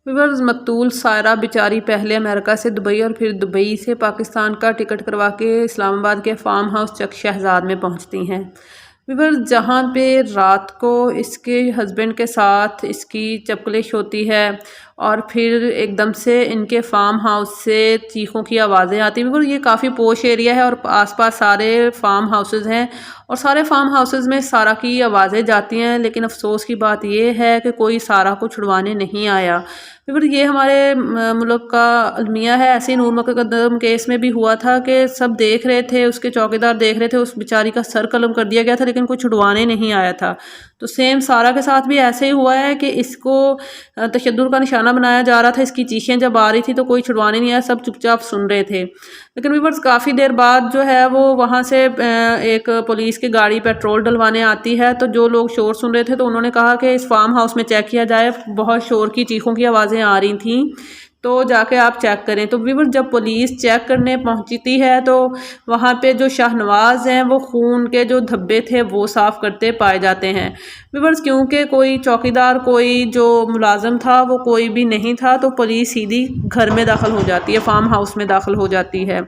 Viewers, मकतूल Saira बेचारी पहले America से दुबई और फिर दुबई से पाकिस्तान का टिकट करवा के इस्लामाबाद के फार्म हाउस चक शहजाद में पहुंचती हैं। व्यूअर्स, जहां पे रात को इसके हस्बैंड के साथ इसकी चपकलिश होती है और फिर एकदम से इनके फार्म हाउस से चीखों की आवाज़ें आती हैं। व्यूअर्स, ये काफ़ी पोश एरिया है और आसपास सारे फार्म हाउसेस हैं और सारे फार्म हाउसेस में सारा की आवाज़ें जाती हैं, लेकिन अफसोस की बात यह है कि कोई सारा को छुड़वाने नहीं आया। फिर ये हमारे मुल्क का अलमिया है। ऐसे ही नूर मुकद्दम केस में भी हुआ था कि सब देख रहे थे, उसके चौकीदार देख रहे थे, उस बेचारी का सर कलम कर दिया गया था लेकिन कोई छुड़वाने नहीं आया था। तो सेम सारा के साथ भी ऐसे ही हुआ है कि इसको तशद्दुद का निशाना बनाया जा रहा था। इसकी चीखें जब आ रही थी तो कोई छुड़वाने नहीं आया, सब चुपचाप सुन रहे थे। लेकिन व्यूअर्स, काफ़ी देर बाद जो है वो वहाँ से एक पुलिस की गाड़ी पेट्रोल डलवाने आती है। तो जो लोग शोर सुन रहे थे तो उन्होंने कहा कि इस फार्म हाउस में चेक किया जाए, बहुत शोर की चीखों की आवाज़ें आ रही थी, तो जाके आप चेक करें। तो व्यूअर्स, जब पुलिस चेक करने पहुंचती है तो वहाँ पे जो शाहनवाज हैं वो खून के जो धब्बे थे वो साफ़ करते पाए जाते हैं। व्यूअर्स, क्योंकि कोई चौकीदार, कोई जो मुलाजम था वो कोई भी नहीं था, तो पुलिस सीधी घर में दाखिल हो जाती है, फार्म हाउस में दाखिल हो जाती है।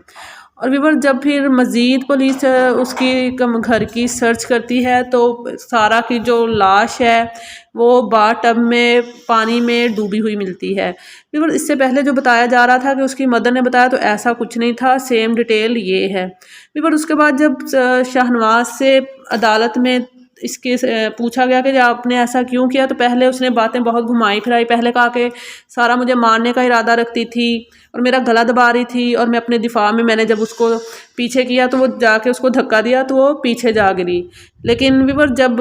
और व्यूअर्स, जब फिर मज़ीद पुलिस उसकी घर की सर्च करती है तो सारा की जो लाश है वो बाथ टब में पानी में डूबी हुई मिलती है। व्यूअर्स, इससे पहले जो बताया जा रहा था कि उसकी मदर ने बताया, तो ऐसा कुछ नहीं था, सेम डिटेल ये है। व्यूअर्स, उसके बाद जब शाहनवाज से अदालत में इसके पूछा गया कि आपने ऐसा क्यों किया, तो पहले उसने बातें बहुत घुमाई फिराई। पहले कहा कि सारा मुझे मारने का इरादा रखती थी और मेरा गला दबा रही थी और मैं अपने दिफा में मैंने जब उसको पीछे किया तो वो जाके उसको धक्का दिया तो वो पीछे जा गिरी। लेकिन व्यूअर्स, जब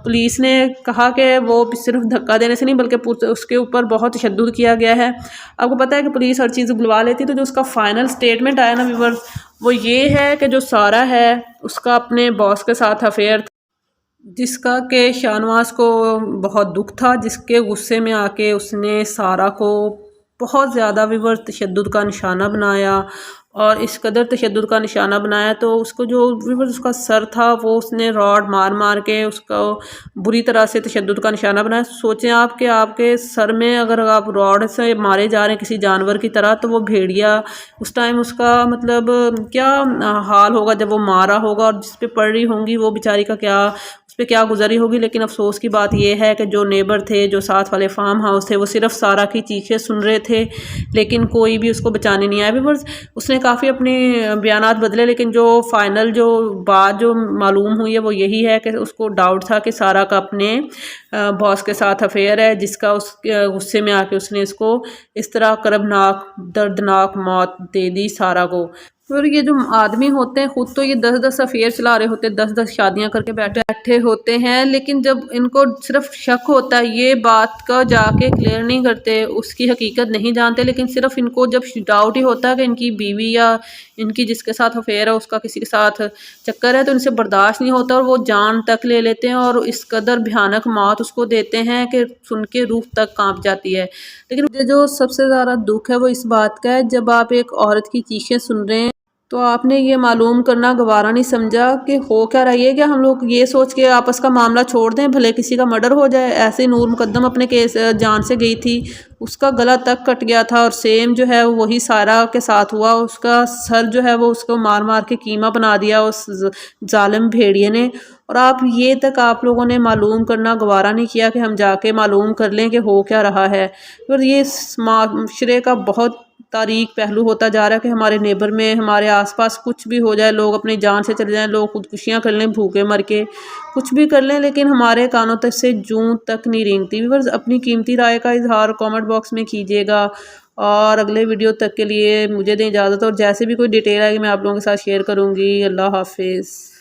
पुलिस ने कहा कि वो सिर्फ धक्का देने से नहीं बल्कि उसके ऊपर बहुत तशद्दुद किया गया है। आपको पता है कि पुलिस हर चीज़ बुलवा लेती, तो जो उसका फाइनल स्टेटमेंट आया ना व्यूअर्स, वो ये है कि जो सारा है उसका अपने बॉस के साथ अफेयर था, जिसका कि शाहनवाज को बहुत दुख था, जिसके गुस्से में आके उसने सारा को बहुत ज़्यादा व्यूअर्स तशद्दुद का निशाना बनाया। और इस कदर तशद्दुद का निशाना बनाया तो उसको जो व्यूअर्स उसका सर था वो उसने रॉड मार मार के उसको बुरी तरह से तशद्दुद का निशाना बनाया। सोचें आप कि आपके सर में अगर आप रॉड से मारे जा रहे हैं किसी जानवर की तरह, तो वो भेड़िया उस टाइम उसका मतलब क्या हाल होगा जब वो मारा होगा, और जिस पे पड़ रही होंगी वो बेचारी का क्या उस पर क्या गुजरी होगी। लेकिन अफसोस की बात यह है कि जो नेबर थे, जो साथ वाले फार्म हाउस थे, वो सिर्फ सारा की चीखें सुन रहे थे, लेकिन कोई भी उसको बचाने नहीं आया। व्यूअर्स, उसने काफ़ी अपने बयानात बदले, लेकिन जो फाइनल जो बात जो मालूम हुई है वो यही है कि उसको डाउट था कि सारा का अपने बॉस के साथ अफेयर है, जिसका उस गुस्से में आके उसने इसको इस तरह करबनाक दर्दनाक मौत दे दी सारा को। और ये जो आदमी होते हैं खुद तो ये 10-10 अफेयर चला रहे होते हैं, 10-10 शादियां करके बैठे होते हैं, लेकिन जब इनको सिर्फ शक होता है ये बात का जाके क्लियर नहीं करते, उसकी हकीकत नहीं जानते। लेकिन सिर्फ इनको जब डाउट ही होता है कि इनकी बीवी या इनकी जिसके साथ अफेयर है उसका किसी के साथ चक्कर है, तो इनसे बर्दाश्त नहीं होता और वो जान तक ले लेते हैं और इस कदर भयानक मौत उसको देते हैं कि सुन के रूह तक कांप जाती है। लेकिन मुझे जो सबसे ज़्यादा दुख है वो इस बात का है, जब आप एक औरत की चीखें सुन रहे हैं तो आपने ये मालूम करना गवारा नहीं समझा कि हो क्या रही है। क्या हम लोग ये सोच के आपस का मामला छोड़ दें, भले किसी का मर्डर हो जाए। ऐसे नूर मुकद्दम अपने केस जान से गई थी, उसका गला तक कट गया था और सेम जो है वही सारा के साथ हुआ। उसका सर जो है वो उसको मार मार के कीमा बना दिया उस जालिम भेड़िए ने। और आप ये तक आप लोगों ने मालूम करना गवारा नहीं किया कि हम जाके मालूम कर लें कि हो क्या रहा है। और ये माशरे का बहुत तारीख पहलू होता जा रहा है कि हमारे नेबर में, हमारे आसपास कुछ भी हो जाए, लोग अपनी जान से चले जाएं, लोग खुदकुशियाँ कर लें, भूखे मर के कुछ भी कर लें, लेकिन हमारे कानों तक से जूं तक नहीं रेंगती। व्यूअर्स, अपनी कीमती राय का इजहार कमेंट बॉक्स में कीजिएगा और अगले वीडियो तक के लिए मुझे दें इजाज़त। और जैसे भी कोई डिटेल आएगी मैं आप लोगों के साथ शेयर करूँगी। अल्लाह हाफिज़।